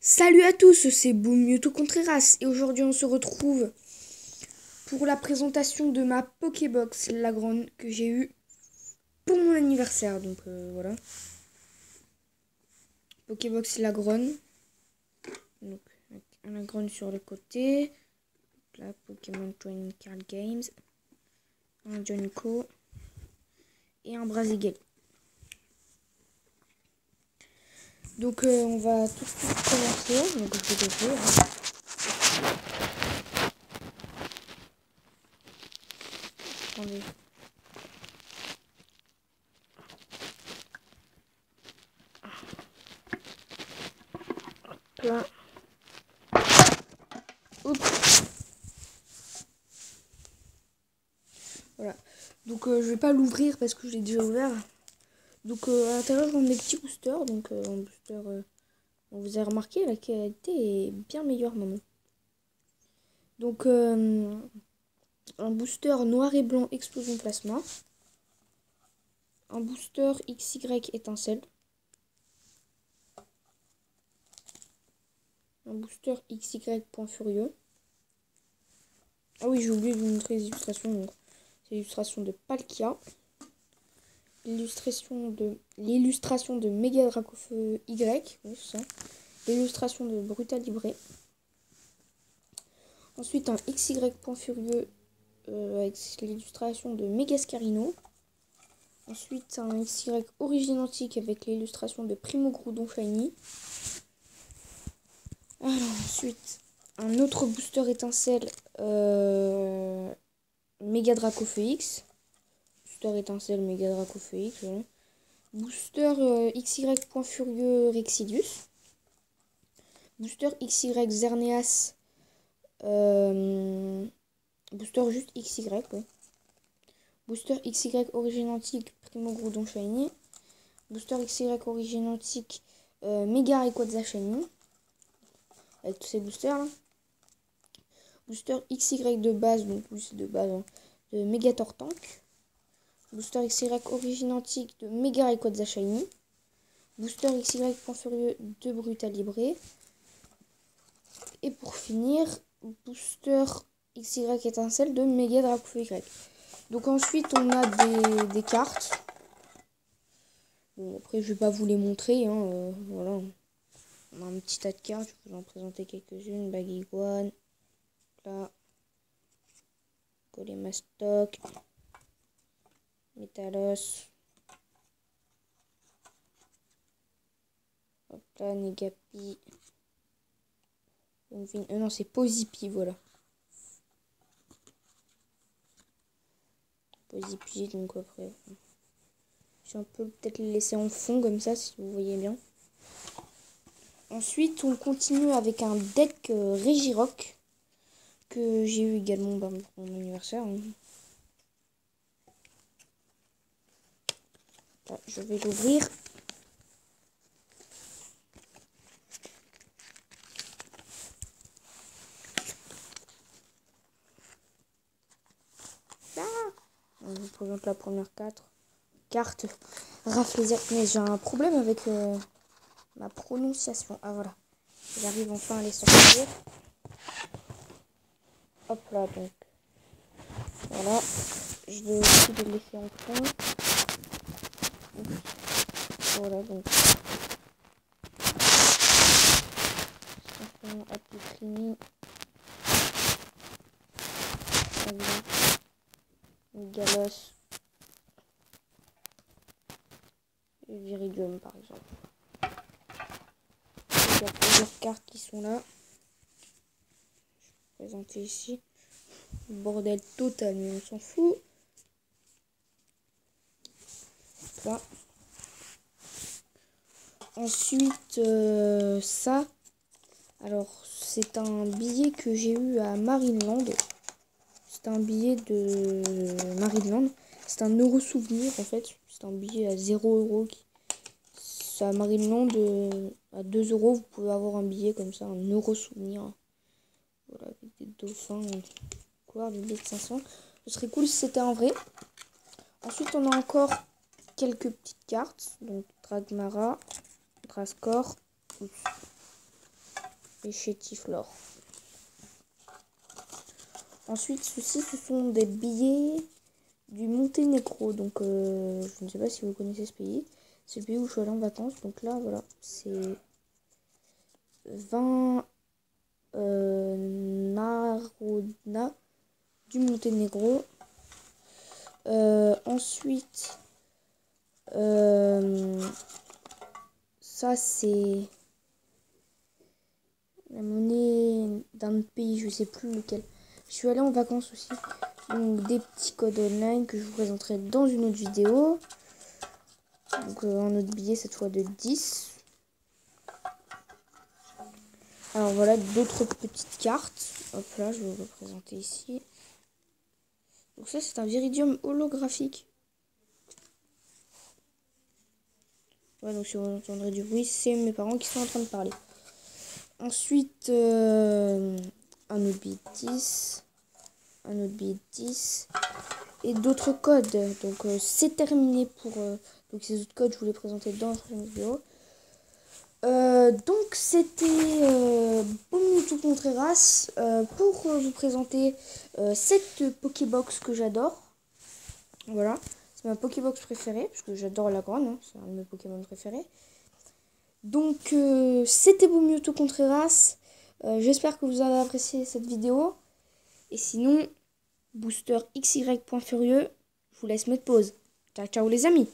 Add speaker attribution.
Speaker 1: Salut à tous, c'est Boom Mewtwo Contreras et aujourd'hui on se retrouve pour la présentation de ma Pokébox la grande que j'ai eue pour mon anniversaire. Donc voilà, Pokébox la grande. Donc avec un Lagron sur le côté, la Pokémon Training Card Games, un Jonko et un Brazigel. Donc on va tout de suite commencer. Donc je vais l'ouvrir. Attendez. Là. Oups. Voilà. Donc je vais pas l'ouvrir parce que je l'ai déjà ouvert. Donc à l'intérieur on a des petits boosters. Donc un booster, vous avez remarqué la qualité est bien meilleure maintenant. Donc un booster noir et blanc explosion plasma. Un booster XY étincelle. Un booster XY point furieux. Ah oui, j'ai oublié de vous montrer les illustrations. Donc c'est l'illustration de Palkia. L'illustration de Mega Dracofeu Y. Oui, c'est ça. L'illustration de Brutal Libre. Ensuite un XY point furieux avec l'illustration de Megascarino. Ensuite un XY origine antique avec l'illustration de Primo Groudon Shiny. Alors ensuite un autre booster étincelle Mega Dracofeu X. Booster étincelle Mega Dracofeu X. Voilà. Booster XY point furieux Rexidus. Booster XY Xerneas. Booster juste XY. Ouais. Booster XY origine antique Primo Groudon Shiny. Booster XY origine antique Mega Rayquaza Shiny. Avec tous ces boosters là. Booster XY de base, donc oui c'est de base, hein, de Megator Tank. Booster XY origine antique de Mega Rayquaza Shiny. Booster XY point furieux de Brutal Libre. Et pour finir, booster XY étincelle de Mega Dracofeu Y. Donc ensuite on a des cartes. Bon après je vais pas vous les montrer, hein, voilà. On a un petit tas de cartes, je vais vous en présenter quelques-unes. Baguiguane, là, Colemastoc, Metalos, hop là, Negapi, non c'est Posipi, voilà. Posipi, donc après, je vais un peu peut-être les laisser en fond comme ça si vous voyez bien. Ensuite on continue avec un deck Regirock que j'ai eu également pour mon anniversaire. Hein. Là, je vais l'ouvrir. On vous présente la première carte. Rafflesia. Mais j'ai un problème avec ma prononciation. Ah voilà. J'arrive enfin à les sortir. Hop là donc. Voilà. Je vais aussi les laisser en fond. Voilà donc. Apicrini. Galos. Et Viridium par exemple. Il y a plusieurs cartes qui sont là. Je vais présenter ici. Bordel total, mais on s'en fout. Là. Ensuite, ça. Alors, c'est un billet que j'ai eu à Marineland. C'est un billet de Marineland. C'est un euro souvenir en fait. C'est un billet à 0 €. À Marineland, à 2 €, vous pouvez avoir un billet comme ça, un euro souvenir. Voilà, avec des dauphins, quoi, des billets de 500. Ce serait cool si c'était en vrai. Ensuite, on a encore quelques petites cartes. Donc, Dragmara, Drascore. et Chétiflore. Ensuite, ceci, ce sont des billets du Monténégro. Donc, je ne sais pas si vous connaissez ce pays. C'est le pays où je suis allée en vacances. Donc là, voilà, c'est 20 Narodna du Monténégro. Ensuite, ça c'est la monnaie d'un pays, je sais plus lequel. Je suis allée en vacances aussi. Donc des petits codes online que je vous présenterai dans une autre vidéo. Donc un autre billet cette fois de 10. Alors voilà d'autres petites cartes. Hop là, je vais vous le présenter ici. Donc ça c'est un viridium holographique. Ouais, donc si vous entendrez du bruit, c'est mes parents qui sont en train de parler. Ensuite, un autre billet de 10. Un autre billet de 10. Et d'autres codes. Donc c'est terminé pour... donc ces autres codes, je vous les présentais dans la prochaine vidéo. Donc c'était Mewtwo Contreras pour vous présenter cette Pokébox que j'adore. Voilà, c'est ma Pokébox préférée, parce que j'adore la grande, hein, c'est un de mes Pokémon préférés. Donc c'était Mewtwo Contreras. J'espère que vous avez apprécié cette vidéo. Et sinon, booster XY.furieux, je vous laisse mettre pause. Ciao ciao les amis.